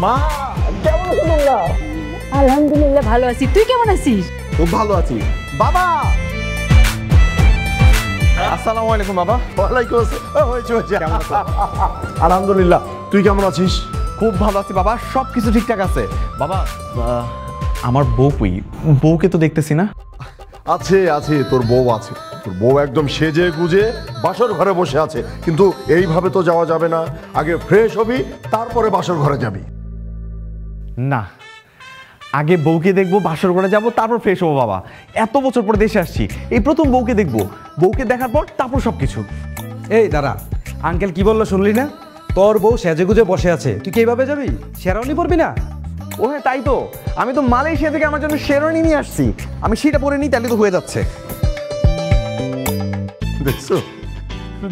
মা কেমন আছো তোমরা? আলহামদুলিল্লাহ ভালো আছি, তুই কেমন আছিস? খুব ভালো আছি। বাবা আসসালামু আলাইকুম। বাবা ওয়ালাইকুম আসসালাম। কেমন আছো? আলহামদুলিল্লাহ, তুই কেমন আছিস? খুব ভালো আছি বাবা, সব কিছু ঠিকঠাক আছে। বাবা আমার বউ কই? বউকে তো দেখতেছি না। আছে আছে, তোর বউ আছে। তোর বউ একদম সেজে গুজে বাসর ঘরে বসে আছে, কিন্তু এইভাবে তো যাওয়া যাবে না। আগে ফ্রেশ হবি, তারপরে বাসর ঘরে যাবি। না, আগে বউকে দেখবো, বাসর ঘরে যাবো, তারপর ফ্রেশ হবো। বাবা এত বছর পর দেশে আসছি, এই প্রথম বউকে দেখবো। বউকে দেখার পর তারপর সবকিছু। এই দাঁড়া, আঙ্কেল কি বললো শুনলি না? তোর বউ সেজে গুজে বসে আছে, তুই কি এইভাবে যাবি? শেরওয়ানি পরবি না? ও হ্যাঁ তাই তো, আমি তো মালয়েশিয়া থেকে আমার জন্য শেরওয়ানি নিয়ে আসছি। আমি সেটা পরে নিই, তাহলে তো হয়ে যাচ্ছে। দেখছো,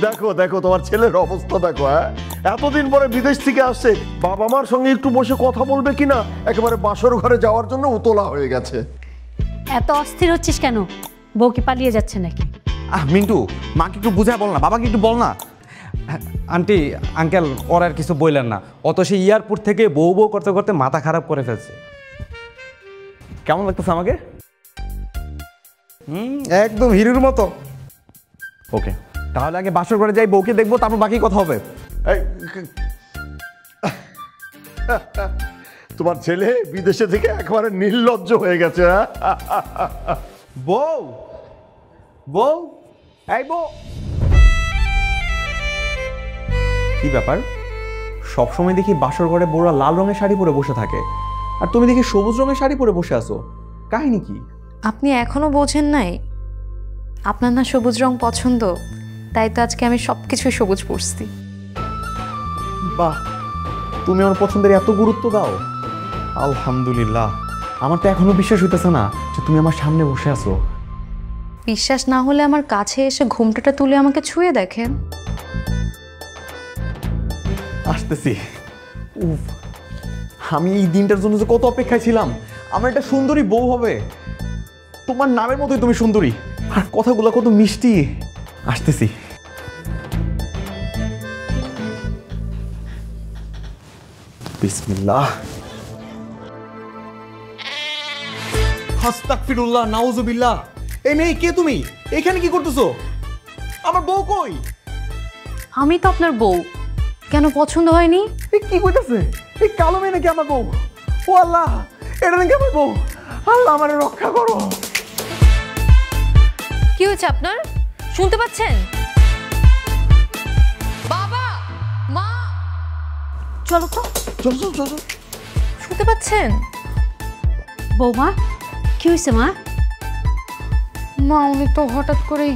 দেখো দেখো তোমার ছেলের অবস্থা দেখো। হ্যাঁ, এতদিন পরে বিদেশ থেকে আসছে, বাবা মার সঙ্গে একটু বসে কথা বলবে কিনা, একেবারে বাসর ঘরে যাওয়ার জন্য উতলা হয়ে গেছে। এত অস্থির হচ্ছিস কেন? বউ কি পালিয়ে যাচ্ছে নাকি? মিন্টু, মাকে একটু বুঝায় বল না, বাবাকে একটু বল না। আন্টি আঙ্কেল ওর আর কিছু বললেন না, অত সে এয়ারপোর্ট থেকে বউ বউ করতে করতে মাথা খারাপ করে ফেলছে। কেমন লাগতেছে আমাকে? একদম হিরোর মতো। ওকে, তাহলে আগে বাসর ঘরে যাই, বউকে দেখবো, তারপর বাকি কথা হবে। তোমার ছেলে বিদেশে থেকে একেবারে নির্লজ্জ হয়ে গেছে। বউ বউ, এই বউ। কি ব্যাপার, সবসময় দেখি বাসর ঘরে বউরা লাল রঙের শাড়ি পরে বসে থাকে, আর তুমি দেখি সবুজ রঙের শাড়ি পরে বসে আছো। কাহিনী কি? আপনি এখনো বোঝেন নাই? আপনার না সবুজ রং পছন্দ, তাই তো আজকে আমি সবকিছু সবুজ পরছি। বাহ, তুমি আমার পছন্দের এত গুরুত্ব দাও। আলহামদুলিল্লাহ, আমার তো এখনো বিশ্বাস হইতেছে না যে তুমি আমার সামনে বসে আছো। বিশ্বাস না হলে আমার কাছে এসে ঘুমটাটা তুলে আমাকে ছুঁয়ে দেখেন। আসতেছি। উফ, আমি এই দিনটার জন্য যে কত অপেক্ষায় ছিলাম। আমার একটা সুন্দরী বউ হবে, তোমার নামের মতোই তুমি সুন্দরী, আর কথাগুলো কত মিষ্টি। আসতেছি। বিসমিল্লাহ। আস্তাগফিরুল্লাহ, নাউজুবিল্লাহ। এই মেয়ে কে তুমি? এখানে কি করতেছো? আমার বউ কই? আমি তো আপনার বউ, কেন পছন্দ হয়নি? এই কি কইতাছে? এই কালো মেয়ে নাকি আমার বউ? ও আল্লাহ, এটা নাকি আমার বউ। আল্লাহ আমারে রক্ষা করো। কি হয়েছে আপনার? শুনতে পাচ্ছেন? বাবা, মা, চলো তো। চল চল চল। শুনতে পাচ্ছেন? বৌমা কি হয়েছে মা? মা উনি তো হঠাৎ করেই।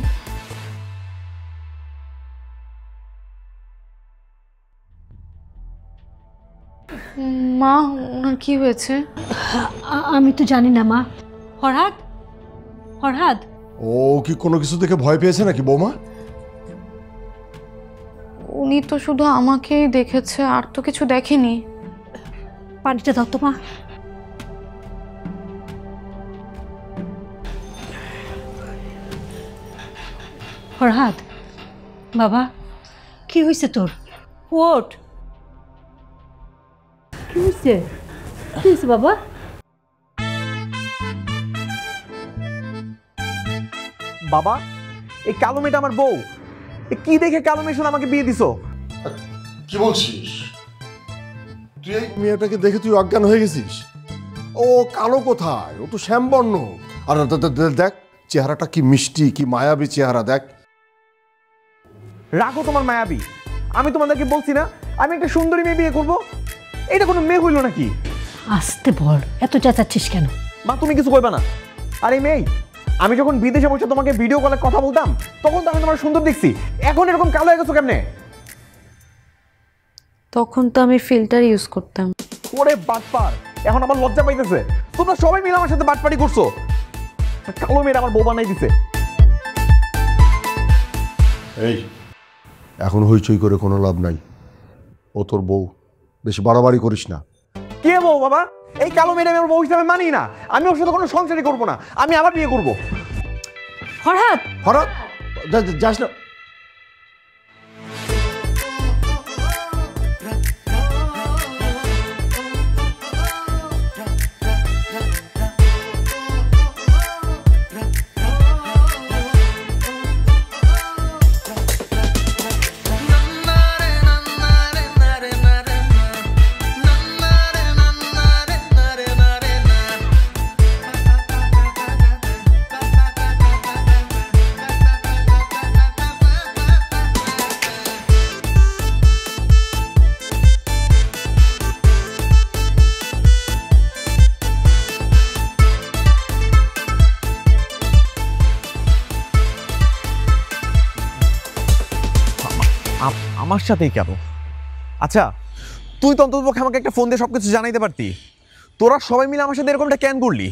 মা ওনার কি হয়েছে? আমি তো জানি না মা। ফরহাদ, ফরহাদ। ও কি কোনো কিছু দেখে ভয় পেয়েছে নাকি বৌমা? উনি তো শুধু আমাকেই দেখেছে, আর তো কিছু দেখেনি। পানিটা দাও তো মা। ফরহাদ বাবা, কি হয়েছে তোর? ওঠ। কি হয়েছে? কি হয়েছে বাবা? বাবা, এই কালো মেয়েটা আমার বউ। কি দেখে কালো মেয়ের সাথে আমাকে বিয়ে দিছো? কি বলছিস? তুই এই মেয়েটাকে দেখে তুই অজ্ঞান হয়ে গেছিস? ও কালো কোথায়, ও তো শ্যামবর্ণ। আর দেখ চেহারাটা কি মিষ্টি, কি মায়াবী চেহারা দেখ। রাখো তোমার মায়াবী। আমি তোমাদেরকে বলছি না আমি একটা সুন্দরী মেয়ে বিয়ে করবো? এটা কোনো মেয়ে হইল নাকি? আসতে বল, এত চেঁচাচ্ছিস কেন? মা তুমি কিছু কইবা না। আর এই মেয়ে, আমি যখন বিদেশে বসে তোমাকে ভিডিও কলে কথা বলতাম, তখন তো আমি তোমার সুন্দর দেখছি, এখন এরকম কালো হয়ে গেছো কেমনে? তখন তো আমি ফিল্টার ইউজ করতাম। ওরে বাটপার, এখন আমার লজ্জা পাইতেছে। তোমরা সবাই মিলে আমার সাথে বাটপারি করছো। কালো মেয়েরা আমার বউ বানাই দিছে। এই এখন হইচই করে কোনো লাভ নাই। ও তোর বউ, বেশি বাড়াবাড়ি করিস না। কে বউ বাবা? এই কালো মেয়েরা আমি আমার বউ হিসাবে মানি না। আমি ওর সাথে কোনো সংসারই করবো না, আমি আবার বিয়ে করবো। ফরহাদ, হঠাৎ যাস না। আমার সাথেই কেন? আচ্ছা, তুই তো অন্ততপক্ষে আমাকে একটা ফোন দিয়ে সব কিছু জানাইতে পারতি। তোরা সবাই মিলে আমার সাথে এরকমটা কেন করলি?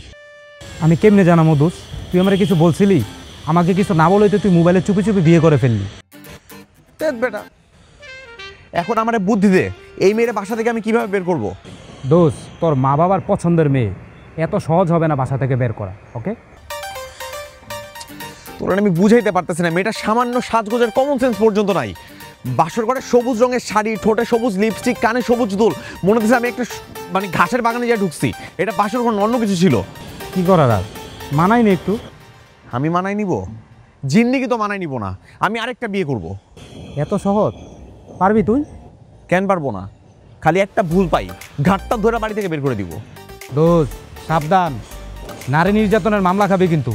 আমি কেমনে জানাবো দোষ? তুই আমার কিছু বলছিলি? আমাকে কিছু না বলেই তো তুই মোবাইলে চুপি চুপি বিয়ে করে ফেললি। দেখ বেটা, এখন আমার বুদ্ধি দে, এই মেয়ের বাসা থেকে আমি কিভাবে বের করব? দোষ, তোর মা বাবার পছন্দের মেয়ে, এত সহজ হবে না বাসা থেকে বের করা। ওকে, তোরা আমি বুঝাইতে পারতেছি না, মেয়েটা সামান্য সাজগোজের কমন সেন্স পর্যন্ত নাই। বাসর ঘরে সবুজ রঙের শাড়ি, ঠোঁটে সবুজ লিপস্টিক, কানে সবুজ দুল, মনে হচ্ছে আমি একটা মানে ঘাসের বাগানে যা ঢুকছি। এটা বাসর ঘর অন্য কিছু ছিল। কি করার আর, মানাই নি একটু। আমি মানাই নিব? জিন্দিগি তো মানাই নিব না। আমি আরেকটা বিয়ে করব। এত সহজ? পারবি তুই? কেন পারবো না? খালি একটা ভুল পাই, ঘাটটা ধরে বাড়ি থেকে বের করে দিব। দোষ, সাবধান, নারী নির্যাতনের মামলা খাবি কিন্তু।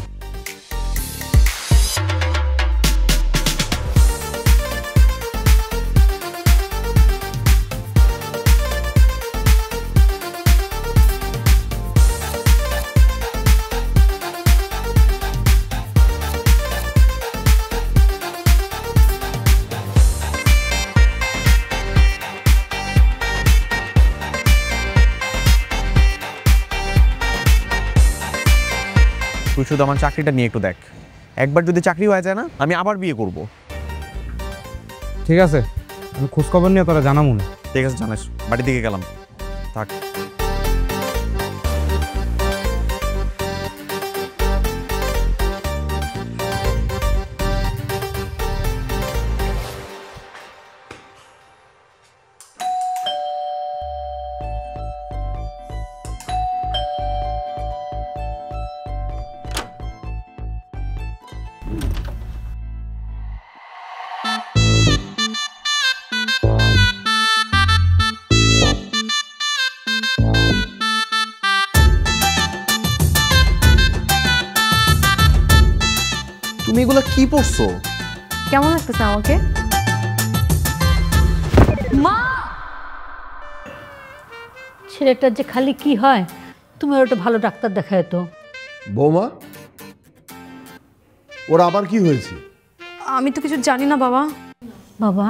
তুই শুধু আমার চাকরিটা নিয়ে একটু দেখ। একবার যদি চাকরি হয়ে যায় না, আমি আবার বিয়ে করব। ঠিক আছে, আমি খোঁজখবর নিয়ে তোরা জানাবো না। ঠিক আছে, জানাস। বাড়ির দিকে গেলাম, থাক। তুমি এগুলা কি পড়ছো? কেমন লাগতেছে আমাকে? মা, ছেলেটার যে খালি কি হয়, তুমি ওর একটা ভালো ডাক্তার দেখায় তো। বৌমা, ওর আবার কি হয়েছে? আমি তো কিছু জানি না বাবা। বাবা,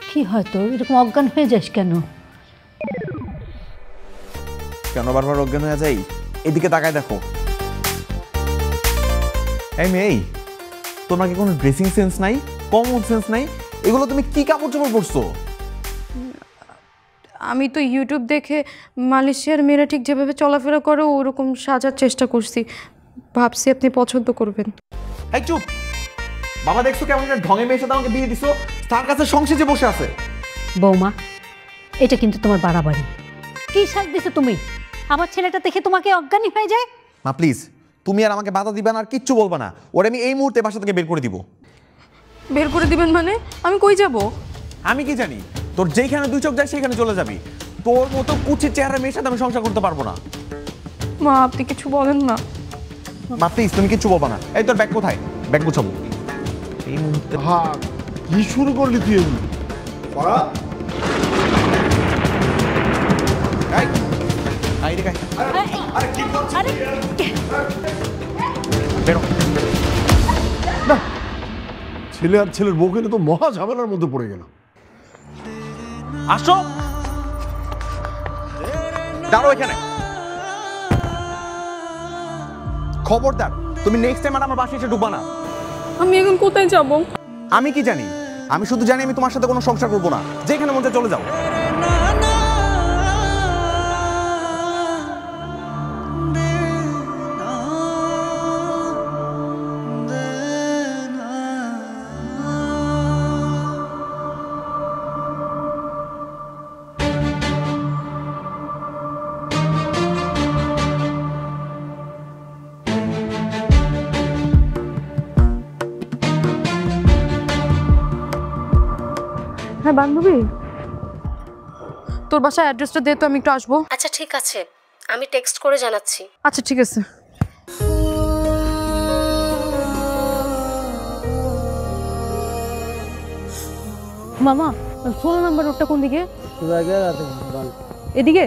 কি হয় তোর? এরকম অজ্ঞান হয়ে যাস কেন? কেন বারবার অজ্ঞান হয়ে যাই? এদিকে তাকায় দেখো। এই মেয়ে, তোমার কি কোনো ড্রেসিং সেন্স নাই, কমন সেন্স নাই? এগুলো তুমি কি কাপড় চোপড় পরছো? আমি তো ইউটিউব দেখে মালয়েশিয়ার মেয়েরা ঠিক যেভাবে চলাফেরা করে ওরকম সাজার চেষ্টা করছি, ভাবছি আপনি পছন্দ করবেন। এই চুপ! বাবা, দেখছো কেমন একটা ঢঙে মেয়ের সাথে আমাকে বিয়ে দিছো? তার কাছে সংসেজে বসে আছে। বৌমা, এটা কিন্তু তোমার বাড়াবাড়ি। কি সাজ দিছো তুমি? আমার ছেলেটা দেখে তোমাকে অজ্ঞানী হয়ে যায়। মা প্লিজ, তুমি আর আমাকে বাধা দিবে না, আর কিচ্ছু বলবা না। ওরে আমি এই মুহূর্তে বাসা থেকে বের করে দিব। বের করে দিবেন মানে? আমি কই যাব? আমি কি জানি? তোর যেখানে দুই চোখ যায় সেখানে চলে যাবি। তোর মতো কুচির চেহারা মেয়ের সাথে আমি সংসার করতে পারবো না। মা, আপনি কিছু বলেন না। মা প্লিজ, তুমি কিচ্ছু বলবা না। এই তোর ব্যাগ কোথায়? ব্যাগ গুছাবো এই মুহূর্তে। হ্যাঁ, কি শুরু করলি তুই এগুলো? এই, আয় রে, আয়। বেরো। ছেলে আর ছেলের বউকে নিয়ে তো মহা ঝামেলার মধ্যে পড়ে গেলাম। আসো, দাঁড়ো এখানে। খবরদার, তুমি নেক্সট টাইম আর আমার বাসায় এসে ঢুকবা না। আমি এখন কোথায় যাব? আমি কি জানি? আমি শুধু জানি আমি তোমার সাথে কোনো সংসার করবো না। যেখানে মন চায় চলে যাও। হ্যাঁ বান্ধবী, তোর বাসার অ্যাড্রেসটা দে তো, আমি একটু আসবো। আচ্ছা ঠিক আছে, আমি টেক্সট করে জানাচ্ছি। আচ্ছা ঠিক আছে। মামা, 16 নম্বর রোডটা কোন দিকে? এদিকে?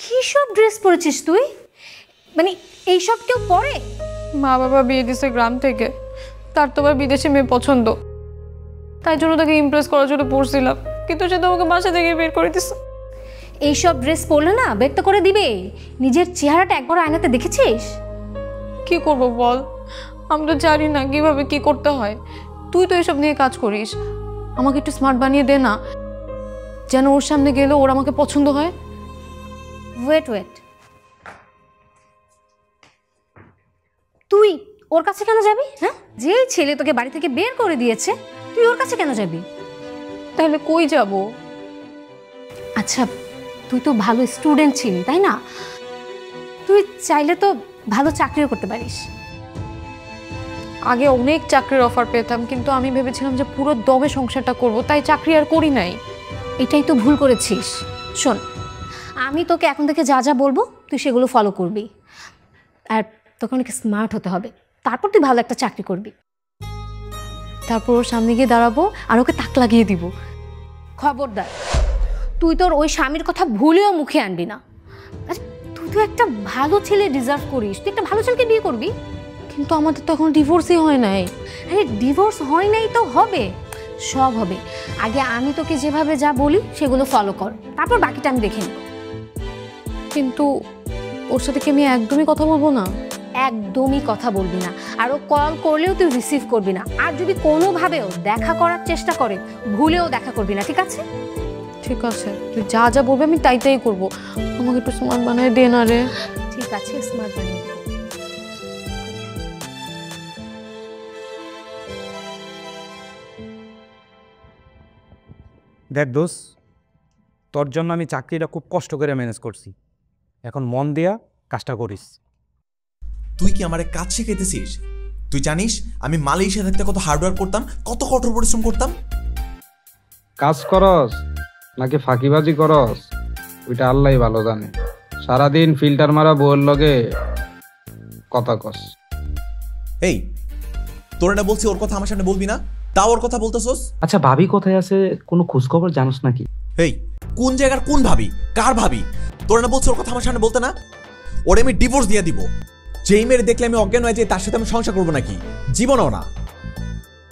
কি সব ড্রেস পরেছিস তুই? মানে এইসব কেউ পড়ে? মা বাবা বিয়ে দিছে গ্রাম থেকে, তার তো আবার বিদেশে মেয়ে পছন্দ, তাই জন্য তাকে ইমপ্রেস করার জন্য পড়ছিলাম, কিন্তু সে তো আমাকে বাসা থেকে বের করে দিছে। এইসব ড্রেস পরলে না বের তো করে দিবে। নিজের চেহারাটা একবার আয়নাতে দেখেছিস? কি করব বল, আমি তো জানি না কিভাবে কি করতে হয়। তুই তো এসব নিয়ে কাজ করিস, আমাকে একটু স্মার্ট বানিয়ে দে না, যেন ওর সামনে গেলে ওর আমাকে পছন্দ হয়। ওয়েট ওয়েট, তুই ওর কাছে কেন যাবি? হ্যাঁ, যে ছেলে তোকে বাড়ি থেকে বের করে দিয়েছে তুই ওর কাছে কেন যাবি? তাহলে কই যাব? আচ্ছা, তুই তো ভালো স্টুডেন্ট ছিলি তাই না? তুই চাইলে তো ভালো চাকরিও করতে পারিস। আগে অনেক চাকরির অফার পেতাম, কিন্তু আমি ভেবেছিলাম যে পুরো দমে সংসারটা করব, তাই চাকরি আর করি নাই। এটাই তো ভুল করেছিস। শোন, আমি তোকে এখন থেকে যা যা বলবো তুই সেগুলো ফলো করবি, আর তোকে অনেক স্মার্ট হতে হবে, তারপর তুই ভালো একটা চাকরি করবি। তারপর ওর সামনে গিয়ে দাঁড়াবো আর ওকে তাক লাগিয়ে দিব। খবরদার, তুই তোর ওই স্বামীর কথা ভুলেও মুখে আনবি না। আরে তুই তো একটা ভালো ছেলে ডিজার্ভ করিস, তুই একটা ভালো ছেলেকে বিয়ে করবি। কিন্তু আমাদের তো এখন ডিভোর্সই হয় নাই। আরে ডিভোর্স হয় নাই তো হবে, সব হবে। আগে আমি তোকে যেভাবে যা বলি সেগুলো ফলো কর, তারপর বাকিটা আমি দেখে নেব। কিন্তু ওর সাথে কি আমি একদমই কথা বলবো না? একদমই কথা বলবি না, আর ও কল করলেও তুই রিসিভ করবি না। আর যদি কোনোভাবেও দেখা করার চেষ্টা করে ভুলেও দেখা করবি না, ঠিক আছে? ঠিক আছে, তুই যা যা বলবি আমি তাই তাই করবো। আমাকে একটু স্মার্ট বানিয়ে দে না রে। ঠিক আছে, স্মার্ট বানিয়ে দেবো। দেখ দোস্ত, তোর জন্য আমি চাকরিটা খুব কষ্ট করে ম্যানেজ করছি, এখন মন দিয়া কাজটা করিস। তুই কি আমারে কাজ শিখাইতেছিস? তুই জানিস আমি মালয়েশিয়া থাকতে কত হার্ডওয়ার্ক করতাম, কত কঠোর পরিশ্রম করতাম। কাজ করস নাকি ফাঁকিবাজি করস ওইটা আল্লাহই ভালো জানে। সারাদিন ফিল্টার মারা বউয়ের লগে কথা কস। এই তোর এটা বলছি, ওর কথা আমার সামনে বলবি না, তাও ওর কথা বলতেছস। আচ্ছা ভাবি কোথায় আছে, কোনো খোঁজখবর জানোস নাকি? এই কোন জায়গার কোন ভাবি, কার ভাবি? তোর না বলছি ওর কথা আমার সামনে বলতে না? ওরে আমি ডিভোর্স দিয়ে দিব। যেই মেরে দেখলে আমি অজ্ঞান হয়ে যাই তার সাথে আমি সংসার করবো নাকি? জীবনও না।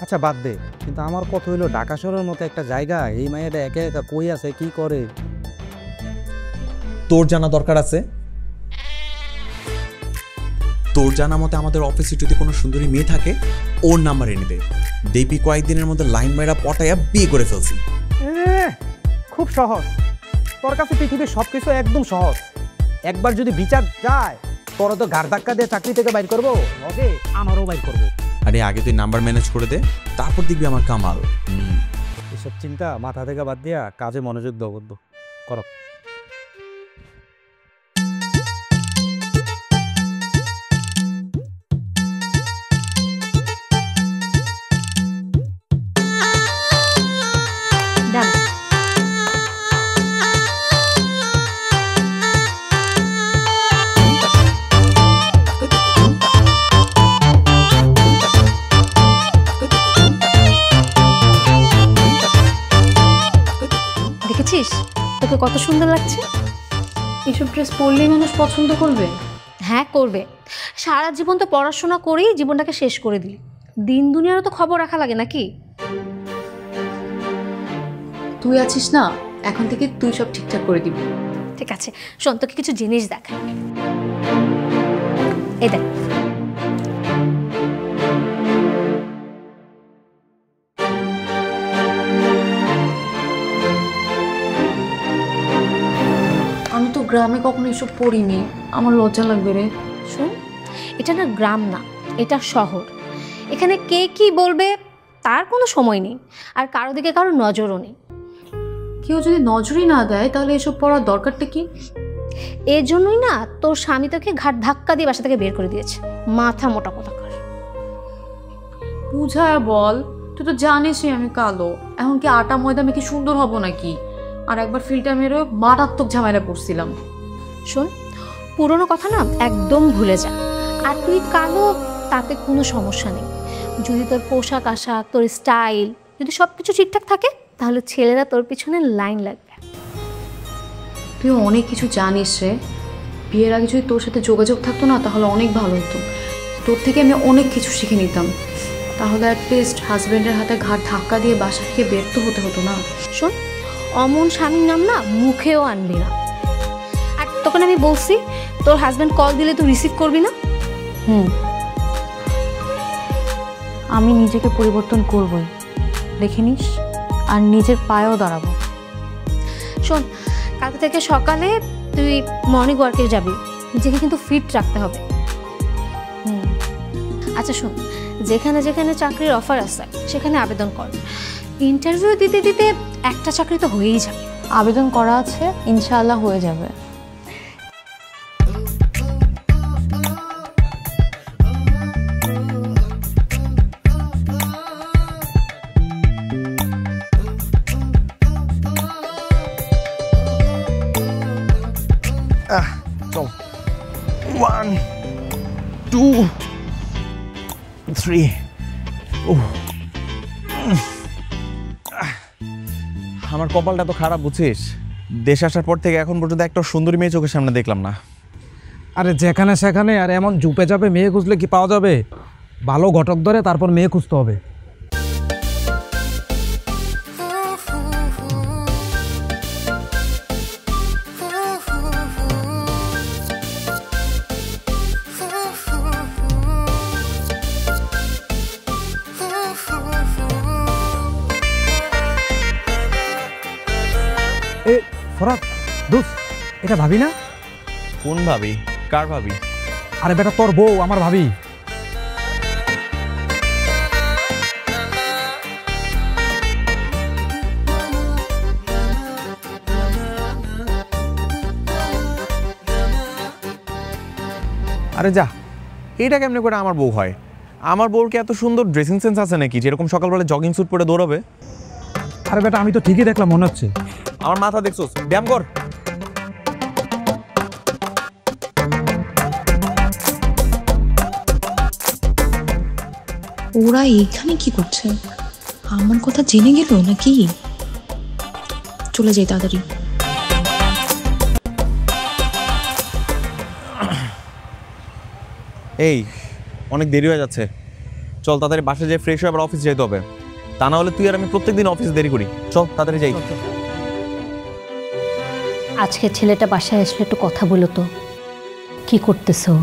আচ্ছা বাদ দে, কিন্তু আমার কথা হইলো ঢাকা শহরের মতো একটা জায়গা, এই মাইয়াটা একা একা কই আছে, কি করে? তোর জানা দরকার আছে। তোর জানা মতে আমাদের অফিসে যদি কোনো সুন্দরী মেয়ে থাকে ওর নাম্বার এনে দে, দেখবি কয়েকদিনের মধ্যে লাইন মেরা পটাইয়া বিয়ে করে ফেলছি। খুব সহজ, তোর কাছে পৃথিবীর সবকিছু একদম সহজ। একবার যদি বিচার যায় তোরা তো ঘাড় ধাক্কা দিয়ে চাকরি থেকে বাইর করবো, ওকে আমারও বাইর করবো। আরে আগে তুই নাম্বার ম্যানেজ করে দে, তারপর দেখবি আমার কামাল। এসব চিন্তা মাথা থেকে বাদ দিয়া কাজে মনোযোগ দাও বদ্ধ করো। দেখেছিস তোকে কত সুন্দর লাগছে? এইসব ড্রেস পরলেই মানুষ পছন্দ করবে? হ্যাঁ করবে, সারা জীবন তো পড়াশোনা করেই জীবনটাকে শেষ করে দিলি, দিন দুনিয়ারও তো খবর রাখা লাগে নাকি? তুই আছিস না, এখন থেকে তুই সব ঠিকঠাক করে দিবি। ঠিক আছে শোন, তোকে কিছু জিনিস দেখাই। এই দেখ, আমি তো গ্রামে কখনো এসব পড়িনি, আমার লজ্জা লাগবে রে। শোন, এটা না গ্রাম না, এটা শহর। এখানে কে কি বলবে তার কোনো সময় নেই, আর কারো দিকে কারো নজরও নেই। কেউ যদি নজরই না দেয় তাহলে এসব পড়ার দরকারটা কি? এর জন্যই না তোর স্বামী তোকে ঘাট ধাক্কা দিয়ে বাসা থেকে বের করে দিয়েছে। মাথা মোটা কথা কর। বুঝায় বল, তুই তো জানিসই আমি কালো, এখন কি আটা ময়দা মেখে সুন্দর হব নাকি? আর একবার ফিল্টার মেরে মারাত্মক ঝামেলা পড়ছিলাম। শোন, পুরনো কথা না একদম ভুলে যা। আর তুই কালো তাতে কোনো সমস্যা নেই, যদি তোর পোশাক আশাক, তোর স্টাইল যদি সব কিছু ঠিকঠাক থাকে তাহলে ছেলেরা তোর পিছনে লাইন লাগবে। তুই অনেক কিছু জানিস রে, বিয়ের আগে যদি তোর সাথে যোগাযোগ থাকতো না তাহলে অনেক ভালো হতো। তোর থেকে আমি অনেক কিছু শিখে নিতাম। তাহলে অ্যাটলিস্ট হাজব্যান্ডের হাতে ঘাট ধাক্কা দিয়ে বাসা থেকে বের তো হতে হতো না। শোন, অমন স্বামীর নাম না মুখেও আনবি না। আর তখন আমি বলছি তোর হাজব্যান্ড কল দিলে তুই রিসিভ করবি না। আমি নিজেকে পরিবর্তন করবই, দেখে নিস, আর নিজের পায়েও দাঁড়াবো। শোন, কালকে থেকে সকালে তুই মর্নিং ওয়ার্কে যাবি, নিজেকে কিন্তু ফিট রাখতে হবে। আচ্ছা শোন, যেখানে যেখানে চাকরির অফার আছে সেখানে আবেদন কর। ইন্টারভিউ দিতে দিতে একটা চাকরি তো হয়েই যাবে। আবেদন করা আছে, ইনশাআল্লাহ হয়ে যাবে। চল, 1 2 3। আমার কপালটা তো খারাপ, বুঝছিস? দেশ আসার পর থেকে এখন পর্যন্ত একটা সুন্দরী মেয়ে চোখের সামনে দেখলাম না। আরে যেখানে সেখানে আর এমন জুপে যাবে মেয়ে খুঁজলে কি পাওয়া যাবে? ভালো ঘটক ধরে তারপর মেয়ে খুঁজতে হবে। এ ফরাদ দোস্ত, এটা ভাবি না? কোন ভাবি? কার ভাবি? আরে বেটা তোর বউ আমার ভাবি। আরে যা, এটা কেমনে করে আমার বউ হয়? আমার বউর কি এত সুন্দর ড্রেসিং সেন্স আছে নাকি যেরকম সকালবেলা জগিং স্যুট পরে দৌড়াবে? আরে বেটা আমি তো ঠিকই দেখলাম, মনে হচ্ছে। আমার মাথা দেখছোস? ব্যায়াম কর। ওরা এইখানে কি করছে? আমার কথা জেনে গেল নাকি? চলে যাই তাড়াতাড়ি। এই অনেক দেরি হয়ে যাচ্ছে, চল তাড়াতাড়ি বাসায় যেয়ে ফ্রেশ হয়ে আবার অফিস যেতে হবে। তা না হলে তুই আর আমি প্রত্যেকদিন অফিসে দেরি করি। চল তাড়াতাড়ি যাই। আজকে ছেলেটা বাসায় আসলে একটু কথা বলো তো, কি করতেছো?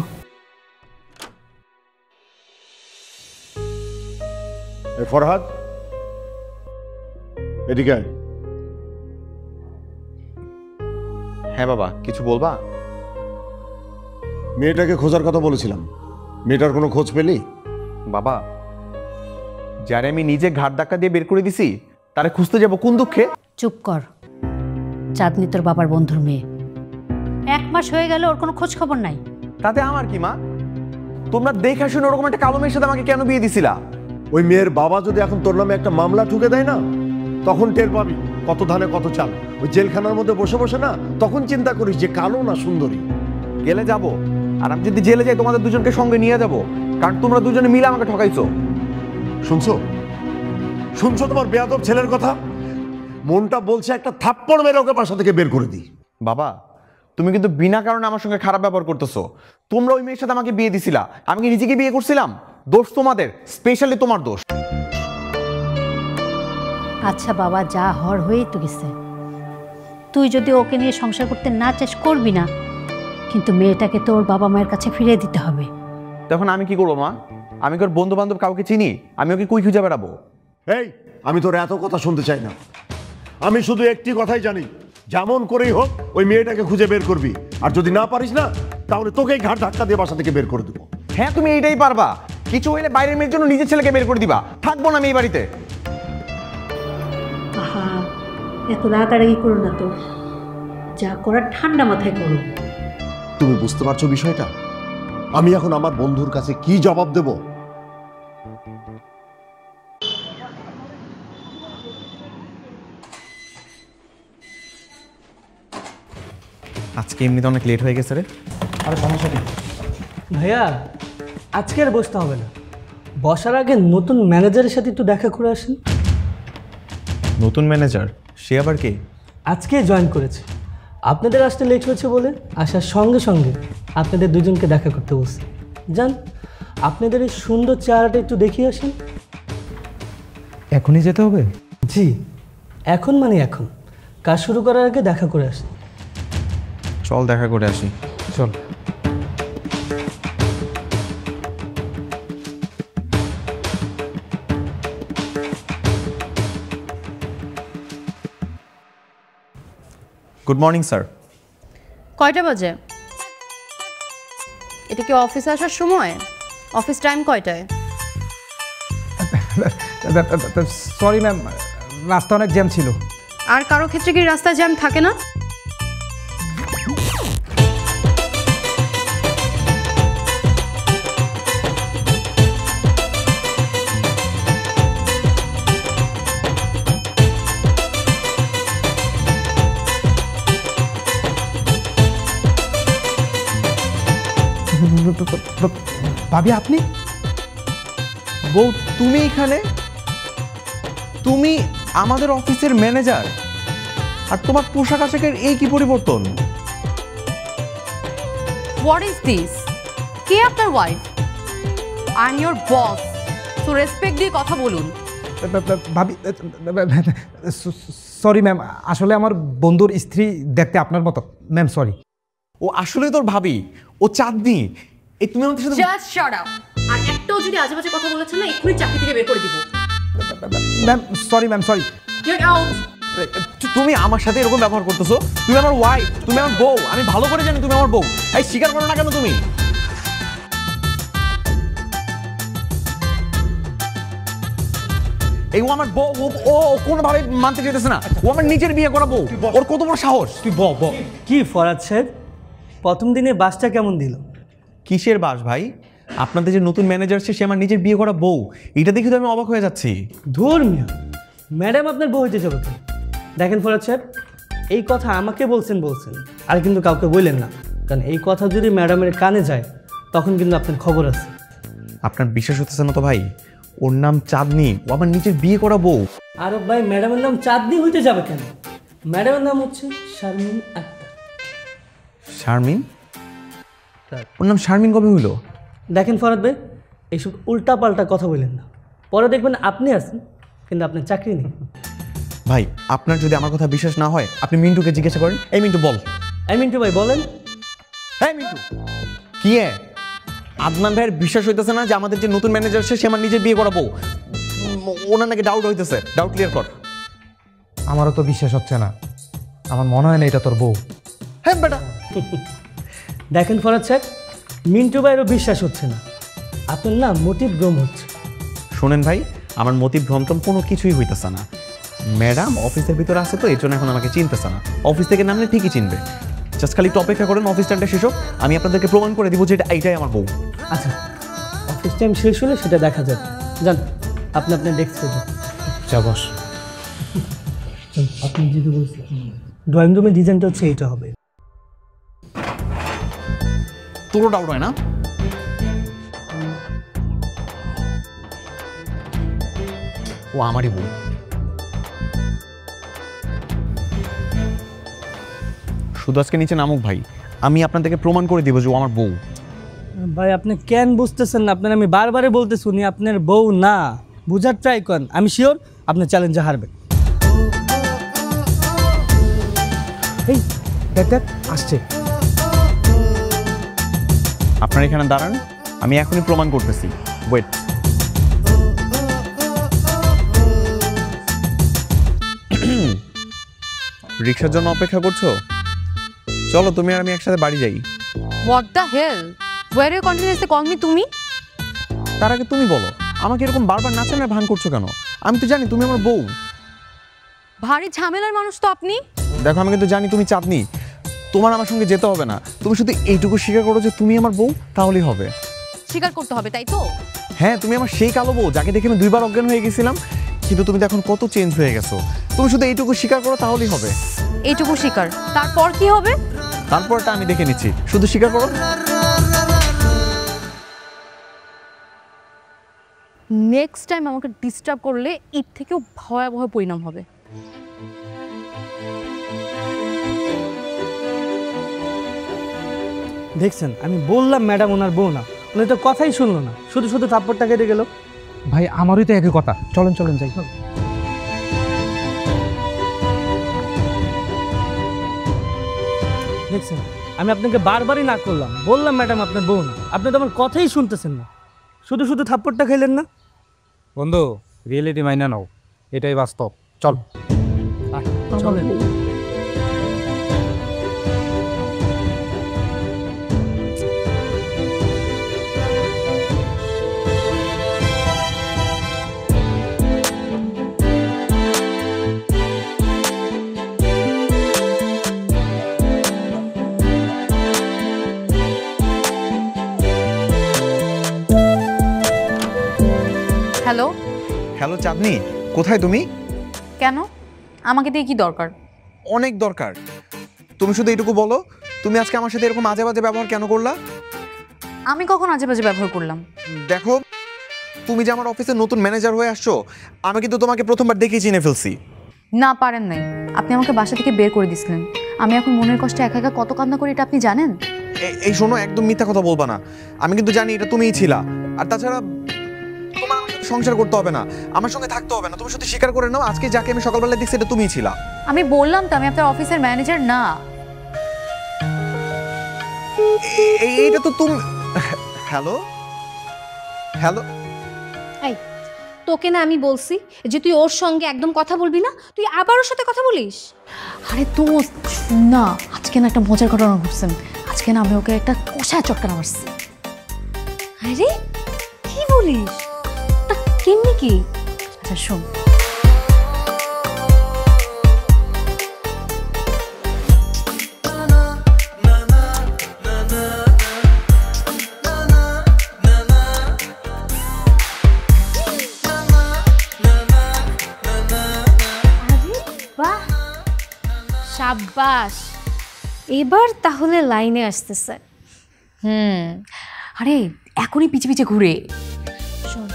ফরহাদ, এদিকে আয়। হ্যাঁ বাবা, কিছু বলবা? মেয়েটাকে খোঁজার কথা বলেছিলাম, মেয়েটার কোনো খোঁজ পেলি? বাবা, যারে আমি নিজে ঘাট ধাক্কা দিয়ে বের করে দিছি তারে খুঁজতে যাব কোন দুঃখে? চুপ কর। চাঁদনি তোর বাবার বন্ধুর মেয়ে, 1 মাস হয়ে গেল ওর কোনো খোঁজ খবর নাই। তাতে আমার কি মা? তোমরা দেখে শুনে ওরকম একটা কালো মেয়ের সাথে আমাকে কেন বিয়ে দিছিলা? ওই মেয়ের বাবা যদি এখন তোর নামে একটা মামলা ঠুকে দেয় না, তখন টের পাবি কত ধানে কত চাল। ওই জেলখানার মধ্যে বসে বসে না, তখন চিন্তা করিস যে কালো না সুন্দরী। গেলে যাব, আর আমি যদি জেলে যাই তোমাদের দুজনকে সঙ্গে নিয়ে যাব, কারণ তোমরা দুজনে মিলে আমাকে ঠকাইছো। শুনছো? শুনছো তোমার বেয়াদব ছেলের কথা? মনটা বলছে একটা থাপ্পড় মেরে ওকে বাসা থেকে বের করে দিই। বাবা, তুমি কিন্তু বিনা কারণে আমার সঙ্গে খারাপ ব্যবহার করতেছো। তোমরা ওই মেয়ের সাথে আমাকে বিয়ে দিছিলা, আমি কি নিজেকে বিয়ে করছিলাম? দোষ তোমাদের, স্পেশালি তোমার দোষ। আচ্ছা বাবা, যা হওয়ার হয়েই তো গেছে। তুই যদি ওকে নিয়ে সংসার করতে না চাস করবি না, কিন্তু মেয়েটাকে তোর বাবা মায়ের কাছে ফিরিয়ে দিতে হবে। তখন আমি কি করবো মা? আমি কি ওর বন্ধু বান্ধব কাউকে চিনি? আমি ওকে কুই খুঁজে বেড়াবো? এই, আমি তোর এত কথা শুনতে চাই না। আমি শুধু একটি কথাই জানি, যেমন করেই হোক ওই মেয়েটাকে খুঁজে বের করবি। আর যদি না পারিস না, তাহলে তোকেই ঘাট ধাক্কা দিয়ে বাসা থেকে বের করে দেবো। হ্যাঁ, তুমি এইটাই পারবা। কিছু হইলে বাইরের মেয়ের জন্য নিজের ছেলেকে বের করে দিবা। থাকবো না আমি এই বাড়িতে। আহা, এত রাগারাগি করো না তো, যা করার ঠান্ডা মাথায় করো। তুমি বুঝতে পারছো বিষয়টা? আমি এখন আমার বন্ধুর কাছে কি জবাব দেব? আজকে এমনিতে অনেক লেট হয়ে গেছে রে। আর সমস্যা নেই ভাইয়া, আজকে আর বসতে হবে না। বসার আগে নতুন ম্যানেজারের সাথে একটু দেখা করে আসেন। নতুন ম্যানেজার? সে আবার কে? আজকে জয়েন করেছে, আপনাদের আসতে লেট হয়েছে বলে আসার সঙ্গে সঙ্গে আপনাদের দুজনকে দেখা করতে বসে যান, আপনাদের এই সুন্দর চেহারাটা একটু দেখিয়ে আসেন। এখনই যেতে হবে? জি, এখন মানে এখন। কাজ শুরু করার আগে দেখা করে আসেন। চল দেখা করে আসি। চল। Good morning sir. কয়টা বাজে? এটা কি অফিসে আসার সময়? অফিস টাইম কয়টায়? সরি ম্যাম, রাস্তা অনেক জ্যাম ছিল। আর কারো ক্ষেত্রে কি রাস্তায় জ্যাম থাকে না? ভাবি আপনি? বউ তুমি এখানে? তুমি আমাদের অফিসের ম্যানেজার, আর তোমার পোশাক আশাকের এই কি পরিবর্তন? What is this? কে আপনার wife? I am your boss, so respect দিয়ে কথা বলুন। ভাবি সরি ম্যাম, আসলে আমার বন্ধুর স্ত্রী দেখতে আপনার মতো। Ma'am sorry. ও আসলে তোর ভাবি, ও চাঁদনি। এই তুমি আমাদের সাথে জাস্ট শাট আপ। আর একটাও যদি আজেবাজে কথা বলেছেন না, এক্ষুনি চাকরি থেকে বের করে দিব। Ma'am sorry, ma'am sorry. Get out. তুমি আমার সাথে এরকম ব্যবহার করতেছো? তুমি আমার ওয়াইফ, তুমি আমার বউ, আমি ভালো করে জানি তুমি আমার বউ। এই স্বীকার করো না কেন তুমি? এই ও আমার বউ, ও কোনোভাবে মানতে চাইতেছে না। ও আমার নিজের বিয়ে করা বউ, ওর কত বড় সাহস! তুই ব কি ফরাদ সাহেব, প্রথম দিনে বাসটা কেমন দিল? কিসের বাস ভাই? আপনাদের যে নতুন ম্যানেজার সে আমার নিজের বিয়ে করা বউ, এটা দেখে তো আমি অবাক হয়ে যাচ্ছি। ধর্মীয় ম্যাডাম আপনার বউ হইতে যাবে তো? দেখেন ফরাদ সাহেব, এই কথা আমাকে বলছেন আর কিন্তু কাউকে বললেন না, কারণ এই কথা যদি ম্যাডামের কানে যায় তখন কিন্তু আপনার খবর আছে। আপনার বিশ্বাস হতেছে না তো ভাই? ওর নাম চাঁদনি, ও আমার নিজের বিয়ে করা বউ। আর ভাই ম্যাডামের নাম চাঁদনি হইতে যাবে কেন? ম্যাডামের নাম হচ্ছে শারমিন আক্তার। শারমিন? ওর নাম শারমিন কবে হইলো? দেখেন ফরাদ ভাই, এইসব উল্টাপাল্টা কথা বললেন না, পরে দেখবেন আপনি আছেন কিন্তু আপনার চাকরি নেই। ভাই আপনার যদি আমার কথা বিশ্বাস না হয়, আপনি মিন্টুকে জিজ্ঞাসা করেন। এই মিন্টু বল। এই মিন্টু ভাই বলেন। হ্যাঁ মিন্টু, কি আদনান ভাইয়ের বিশ্বাস হইতেছে না যে আমাদের যে নতুন ম্যানেজার সে আমার নিজের বিয়ে করা বউ? ওনার নাকি ডাউট হইতেছে, ডাউট ক্লিয়ার কর। আমারও তো বিশ্বাস হচ্ছে না, আমার মনে হয় না এটা তোর বউ। হ্যাঁ বেটা। দেখেন ফরাদ সাহেব, মিন্টু ভাইয়েরও বিশ্বাস হচ্ছে না, আপনার না মোটিভ ভ্রম হচ্ছে। শোনেন ভাই, আমার মোটিভ ভ্রমটম কোনো কিছুই হইতেছে না। ম্যাডাম অফিসের ভিতরে আছে তো, এই জন্য এখন আমাকে চিনতেছে না। অফিস থেকে নামলে ঠিকই চিনবে। জাস্ট খালি একটু অপেক্ষা করেন, অফিস টাইমটা শেষ হোক, আমি আপনাদেরকে প্রমাণ করে দিব যে এইটাই আমার বউ। আচ্ছা, অফিস টাইম শেষ হলে সেটা দেখা যাবে। যান আপনি আপনার ডেস্কে যান। যা বস। আপনি যেটা বলছেন ড্রয়িং রুমের ডিজাইনটা হচ্ছে এইটা হবে। তোরও ডাউট হয় না? ও আমারই বউ। শুধু আজকে নিচে নামুক ভাই, আমি আপনাদেরকে প্রমাণ করে দিব যে ও আমার বউ। ভাই আপনি কেন বুঝতেছেন না? আপনার আমি বারবারে বলতে শুনি আপনার বউ না, বুঝার ট্রাই করেন। আমি শিওর আপনার চ্যালেঞ্জে হারবেন। এই দেখ দেখ আসছে। আপনারা এখানে দাঁড়ান, আমি এখনই প্রমাণ করতেছি। ওয়েট। রিক্সার জন্য অপেক্ষা করছো? চলো তুমি আর আমি একসাথে বাড়ি যাই। What the hell, were you continuously call me তুমি? তার আগে তুমি বলো, আমাকে এরকম বারবার নাচানোর ভান করছো কেন? আমি তো জানি তুমি আমার বউ। ভারী ঝামেলার মানুষ তো আপনি। দেখো আমি কিন্তু জানি তুমি চাঁদনি, তোমার আমার সঙ্গে যেতে হবে না। তুমি শুধু এইটুকু স্বীকার করো যে তুমি আমার বউ, তাহলেই হবে। স্বীকার করতে হবে তাই তো? হ্যাঁ, তুমি আমার সেই কালো বউ যাকে দেখে আমি দুইবার অজ্ঞান হয়ে গেছিলাম, কিন্তু তুমি তো এখন কত চেঞ্জ হয়ে গেছো। তুমি শুধু এইটুকু স্বীকার করো, তাহলেই হবে। এইটুকু স্বীকার, তারপর কি হবে? তারপরটা আমি দেখে নিচ্ছি, শুধু স্বীকার করো। নেক্সট টাইম আমাকে ডিস্টার্ব করলে এর থেকেও ভয়াবহ পরিণাম হবে। দেখছেন, আমি বললাম ম্যাডাম ওনার বউ না, উনি তো কথাই শুনলো না, শুধু শুধু থাপ্পড়টা কেটে গেল। ভাই আমারই তো একই কথা, চলেন চলেন যাই। দেখছেন, আমি আপনাকে বারবারই না করলাম, বললাম ম্যাডাম আপনার বউ না, আপনি তো আমার কথাই শুনতেছেন না, শুধু শুধু থাপ্পড়টা খাইলেন না। বন্ধু রিয়েলিটি মাইনা নাও, এটাই বাস্তব। চল চলেন। হ্যালো। হ্যালো চাঁদনি, কোথায় তুমি? কেন? আমাকে দিয়ে কি দরকার? অনেক দরকার। তুমি শুধু এইটুকু বলো, তুমি আজকে আমার সাথে এরকম আজে বাজে ব্যবহার কেন করলা? আমি কখন আজে বাজে ব্যবহার করলাম? দেখো, তুমি যে আমার অফিসের নতুন ম্যানেজার হয়ে আসছো, আমি কিন্তু তোমাকে প্রথমবার দেখেই চিনে ফেলছি। না পারেন নাই, আপনি আমাকে বাসা থেকে বের করে দিয়েছিলেন। আমি এখন মনের কষ্টে একা একা কত কান্না করি, এটা আপনি জানেন? এই শোনো, একদম মিথ্যা কথা বলবা না। আমি কিন্তু জানি এটা তুমিই ছিলা। আর তাছাড়া তোমার আমার সাথে সংসার করতে হবে না, আমার সঙ্গে থাকতে হবে না। তুমি শুধু স্বীকার করে নাও, আজকে যাকে আমি সকালবেলা দেখছি এটা তুমিই ছিলা। আমি বললাম তো আমি আপনার অফিসের ম্যানেজার না। এইটা তো তুমি। হ্যালো হ্যালো, এই তোকে না আমি বলছি যে তুই ওর সঙ্গে একদম কথা বলবি না, তুই আবার ওর সাথে কথা বলিস। আরে দোস্ত না, আজকে না একটা মজার ঘটনা ঘটছেন। আজকে না আমি ওকে একটা কষায় চটকানা মারছি। আরে কি বলিস? তা কেমনি কি? আচ্ছা শোন, বাহ, সাব্বাস, এবার তাহলে লাইনে আসতেছে। আরে এখনই পিছে পিছে ঘুরে। শোন,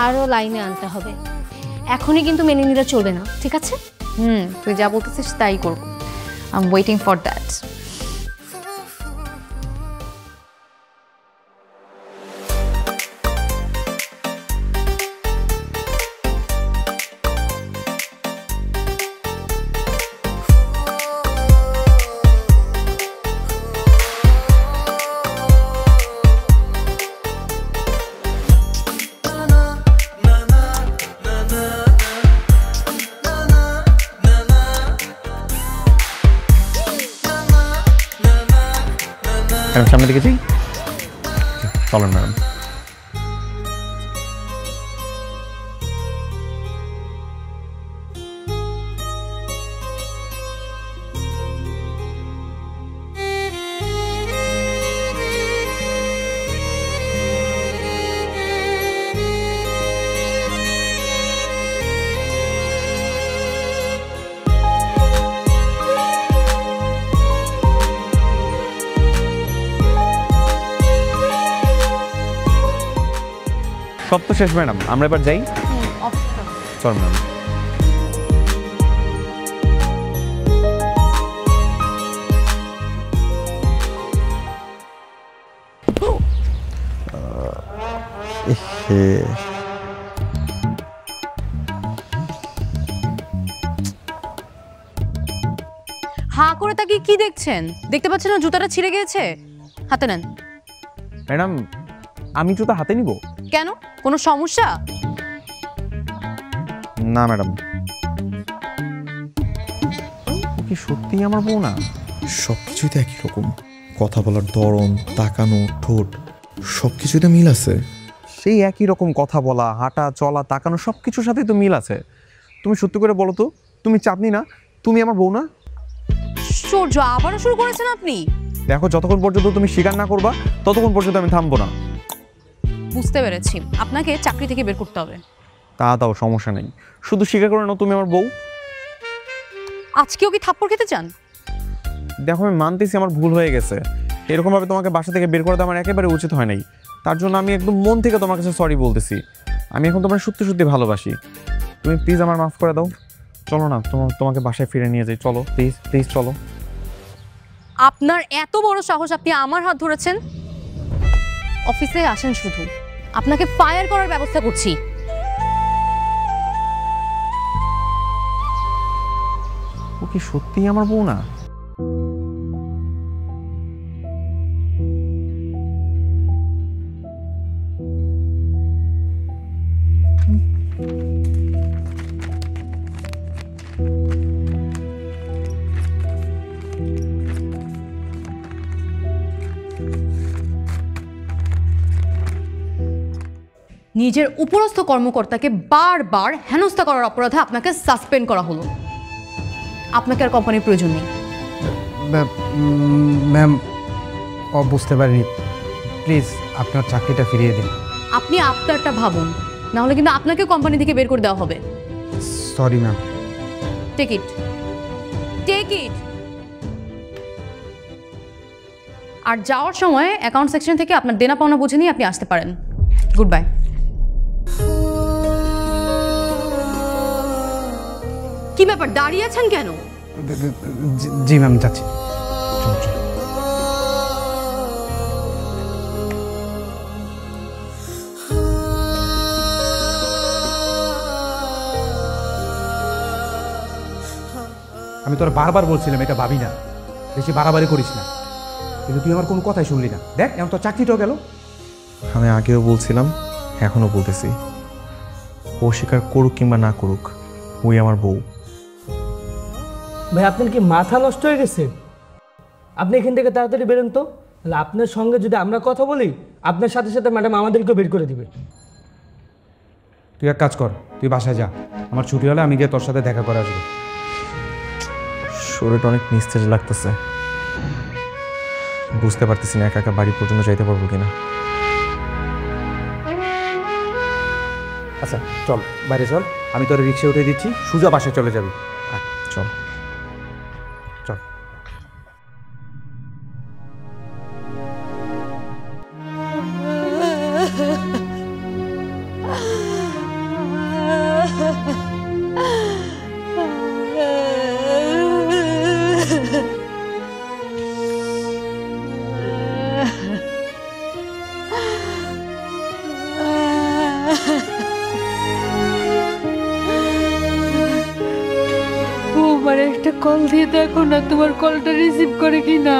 আরও লাইনে আনতে হবে। এখনই কিন্তু মেনে নিলে চলবে না, ঠিক আছে? তুই যা বলতেছিস তাই করবো। I am waiting for that. সামনে দিকে যাই, চলেন ম্যাডাম। সব তো শেষ ম্যাডাম, আমরা এবার যাই। চল ম্যাডাম। হাঁ করে তাকিয়ে কি দেখছেন? দেখতে পাচ্ছেন না জুতাটা ছিঁড়ে গিয়েছে? হাতে নেন। ম্যাডাম, আমি জুতা হাতে নিব কেন? কোনো সমস্যা? না ম্যাডাম। কি সত্যি আমার বউ না? সবকিছুই তো একই রকম, কথা বলার ধরন, তাকানো, ঠোঁট, সবকিছুতে মিল আছে। সেই একই রকম কথা বলা, হাঁটা, চলা, তাকানো, সব কিছুর সাথেই তো মিল আছে। তুমি সত্যি করে বলো তো, তুমি চাঁদনি না? তুমি আমার বউ না? সূর্য আবারও শুরু করেছেন আপনি। দেখো, যতক্ষণ পর্যন্ত তুমি স্বীকার না করবা ততক্ষণ পর্যন্ত আমি থামবো না। বুঝতে পেরেছি, আপনাকে চাকরি থেকে বের করতে হবে। তা দাও, সমস্যা নেই, শুধু স্বীকার করে নাও তুমি আমার বউ। আজকেও কি থাপ্পড় খেতে চান? দেখো, আমি মানতেছি আমার ভুল হয়ে গেছে। এরকমভাবে তোমাকে বাসা থেকে বের করে দেওয়া আমার একেবারে উচিত হয় নাই। তার জন্য আমি একদম মন থেকে তোমার কাছে সরি বলতেছি। আমি এখন তোমার সত্যি সত্যি ভালোবাসি। তুমি প্লিজ আমার মাফ করে দাও। চলো না, তোমাকে বাসায় ফিরে নিয়ে যাই। চলো প্লিজ, প্লিজ চলো। আপনার এত বড় সাহস, আপনি আমার হাত ধরেছেন? অফিসে আসেন শুধু, আপনাকে ফায়ার করার ব্যবস্থা করছি। ও কি সত্যিই আমার বউ না? নিজের উপরস্থ কর্মকর্তাকে বারবার হেনস্থা করার অপরাধে আপনাকে সাসপেন্ড করা হলো। আপনাকে আর কোম্পানির প্রয়োজন নেই। ম্যাম, বুঝতে পারিনি, প্লিজ আপনার চাকরিটা ফিরিয়ে দিন। আপনি আপনারটা ভাবুন, না হলে কিন্তু আপনাকে কোম্পানি থেকে বের করে দেওয়া হবে। Sorry ma'am. Take it, take it. আর যাওয়ার সময় অ্যাকাউন্ট সেকশন থেকে আপনার দেনা পাওনা বুঝে নিয়ে আপনি আসতে পারেন। Good bye. কি ব্যাপার, দাঁড়িয়ে আছেন কেন? জি ম্যাম, যাচ্ছি। আমি তোর বারবার বলছিলাম এটা ভাবি না, বেশি বাড়াবাড়ি করিস না, কিন্তু তুই আমার কোনো কথাই শুনলি না। দেখ এখন তোর চাকরিটাও গেল। আমি আগেও বলছিলাম, এখনো বলতেছি, ও স্বীকার করুক কিংবা না করুক, ওই আমার বউ। ভাই আপনার কি মাথা নষ্ট হয়ে গেছে? আপনি এখান থেকে তাড়াতাড়ি বেরোন তো, তাহলে আপনার সঙ্গে যদি আমরা কথা বলি আপনার সাথে সাথে ম্যাডাম আমাদেরকেও বের করে দিবে। তুই এক কাজ কর, তুই বাসায় যা, আমার ছুটি হলে আমি গিয়ে তোর সাথে দেখা করে আসবো। শরীরটা অনেক নিস্তেজ লাগতেছে, বুঝতে পারতেছি না একা একা বাড়ি পর্যন্ত যাইতে পারবো কিনা। আচ্ছা চল, বাইরে চল, আমি তোর রিক্সা উঠে দিচ্ছি, সোজা বাসায় চলে যাবি। চল চল। একটা কল দিয়ে দেখো না, তোমার কলটা রিসিভ করে কি না।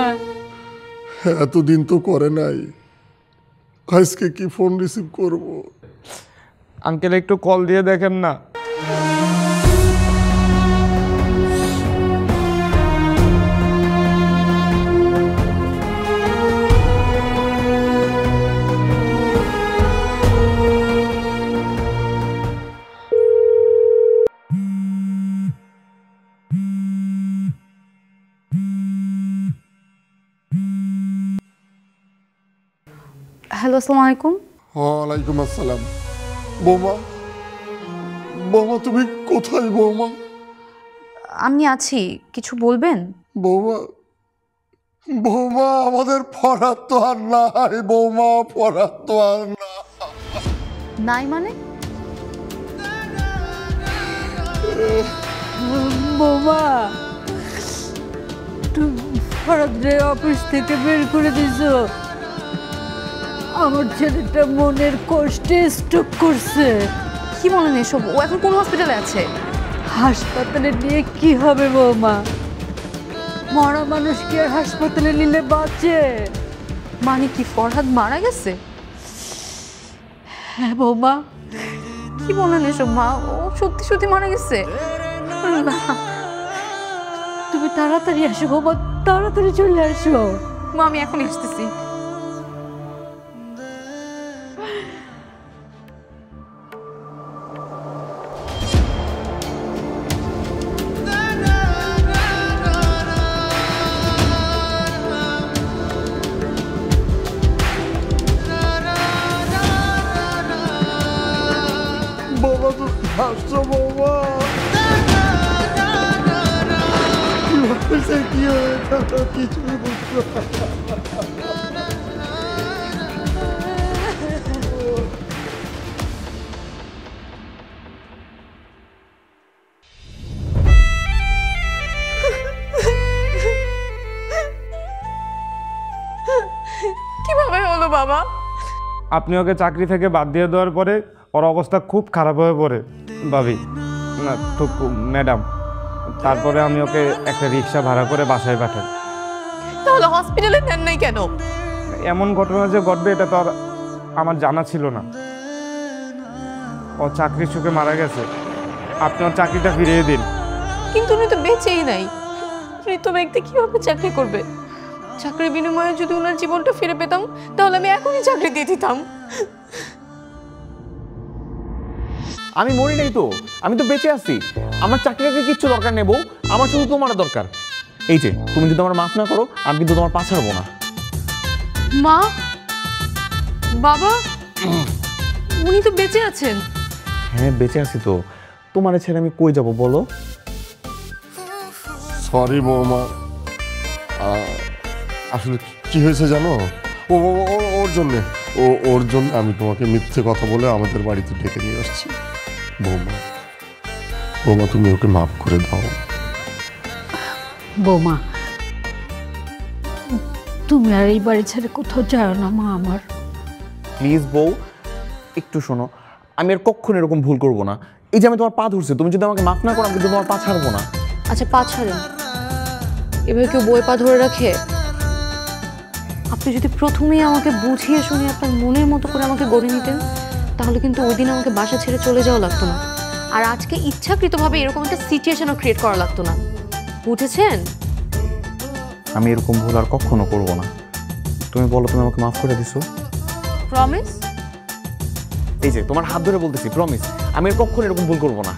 এতদিন তো করে নাই, আজকে কি ফোন রিসিভ করব? আঙ্কেল একটু কল দিয়ে দেখেন না। হ্যালো, আসসালামু আলাইকুম। ওয়ালাইকুম আসসালাম। বৌমা, বৌমা তুমি কোথায় বৌমা? আমি আছি, কিছু বলবেন? বৌমা, বৌমা আমাদের ফরাত তো আর নাই বৌমা, ফরাত তো আর নাই মানে? বৌমা, তুমি ফরাদরে অফিস থেকে বের করে দিছো। আমার ছেলেটা মনের কষ্টে স্ট্রোক করছে। কি বলেন এসব? ও এখন কোন হসপিটালে আছে? হাসপাতালে নিয়ে কি হবে বৌমা? মরা মানুষ কি আর হাসপাতালে নিলে বাঁচে? মানে কি ফরহাদ মারা গেছে? হ্যাঁ বৌমা। কি বলেন এসব মা? ও সত্যি সত্যি মারা গেছে? তুমি তাড়াতাড়ি আসো বৌমা, তাড়াতাড়ি চলে আসো। মা আমি এখন আসতেছি। বৌমা তুমি হাসছো বৌমা, কি হয়েছে কিছুই বুঝতে আপনি ওকে চাকরি থেকে বাদ দিয়ে দেওয়ার পরে ওর অবস্থা খুব খারাপ হয়ে পড়ে ভাবি, না তো ম্যাডাম। তারপরে আমি ওকে একটা রিক্সা ভাড়া করে বাসায় পাঠাই। তাহলে হসপিটালে নেন নাই কেন? এমন ঘটনা যে ঘটবে এটা তো আর আমার জানা ছিল না। ও চাকরির সুখে মারা গেছে, আপনি ওর চাকরিটা ফিরিয়ে দিন। কিন্তু উনি তো বেঁচেই নাই, মৃত ব্যক্তি কিভাবে চাকরি করবে? চাকরির বিনিময়ে যদি ওনার জীবনটা ফিরে পেতাম তাহলে আমি এখনই চাকরি দিয়ে দিতাম। আমি মরি নাই তো, আমি তো বেঁচে আছি। আমার চাকরিটাকে কিচ্ছু দরকার নেই বউ, আমার শুধু তোমার দরকার। এই যে তুমি যদি আমার মাফ না করো আমি কিন্তু তোমার পা ছাড়বো না। মা, বাবা, উনি তো বেঁচে আছেন। হ্যাঁ বেঁচে আছি তো, তোমার ছেড়ে আমি কই যাব বলো? সরি বৌমা, আসলে কি হয়েছে জানো, ওর জন্য আমি তোমাকে মিথ্যে কথা বলে আমাদের বাড়িতে ডেকে নিয়ে আসছি। বৌমা তুমি ওকে মাফ করে দাও। বৌমা তুমি আর এই বাড়ি ছেড়ে কোথাও যাও না মা আমার। প্লিজ বউ একটু শোনো, আমি আর কখনো এরকম ভুল করবো না। এই যে আমি তোমার পা ধরছি, তুমি যদি আমাকে মাফ না করো আমি কিন্তু তোমার পা ছাড়বো না। আচ্ছা পা ছাড়েন, এভাবে কেউ বই পা ধরে রাখে? আপনি যদি প্রথমেই আমাকে বুঝিয়ে শুনিয়ে আপনার মনের মতো করে আমাকে গড়ে নিতেন তাহলে কিন্তু ওই দিন আমাকে বাসা ছেড়ে চলে যাওয়া লাগতো না, আর আজকে ইচ্ছাকৃতভাবে এরকম একটা সিচুয়েশনও ক্রিয়েট করা লাগতো না। বুঝেছেন? আমি এরকম ভুল আর কখনো করবো না। তুমি বলো তুমি আমাকে মাফ করে দিছো? প্রমিস? এই যে তোমার হাত ধরে বলতেছি প্রমিস, আমি আর কখনো এরকম ভুল করবো না।